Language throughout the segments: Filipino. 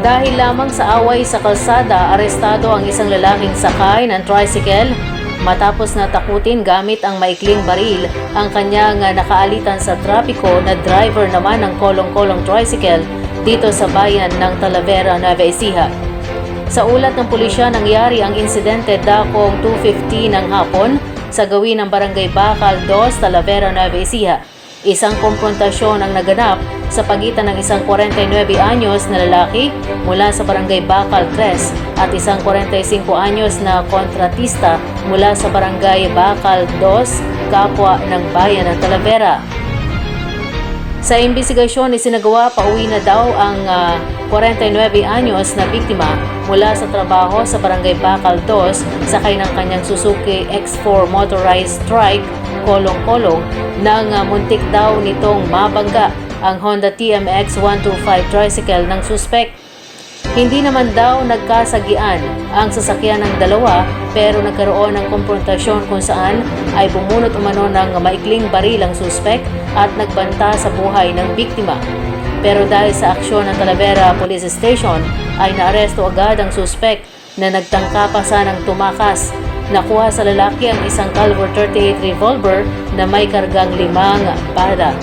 Dahil lamang sa away sa kalsada, arestado ang isang lalaking sakay ng tricycle matapos natakutin gamit ang maikling baril ang kanyang nakaalitan sa trapiko na driver naman ng kolong-kolong tricycle dito sa bayan ng Talavera, Nueva Ecija. Sa ulat ng pulisya, nangyari ang insidente dakong 2:50 ng hapon sa gawin ng Barangay Bacal 2, Talavera, Nueva Ecija. Isang komprontasyon ang naganap sa pagitan ng isang 49 anyos na lalaki mula sa Barangay Bacal 3 at isang 45 anyos na kontratista mula sa Barangay Bacal 2, kapwa ng bayan ng Talavera. Sa imbestigasyon, isinagawa pauwi na daw ang 49 anyos na biktima mula sa trabaho sa Barangay Bacal 2 sakay ng kanyang Suzuki X4 motorized trike kolong-kolong nang muntik daw nitong mabangga ang Honda TMX 125 tricycle ng suspect. Hindi naman daw nagkasagian ang sasakyan ng dalawa pero nagkaroon ng komprontasyon kung saan ay bumunot umano ng maikling baril ang suspect at nagbanta sa buhay ng biktima. Pero dahil sa aksyon ng Talavera Police Station ay naaresto agad ang suspect na nagtangka pa sanang tumakas. Nakuha sa lalaki ang isang caliber .38 revolver na may kargang 5 bala.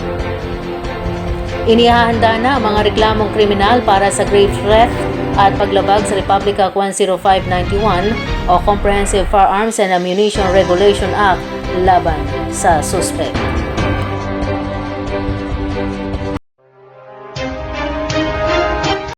Inihahanda na ang mga reklamong kriminal para sa grave theft at paglabag sa Republic Act 10591 o Comprehensive Firearms and Ammunition Regulation Act laban sa suspect.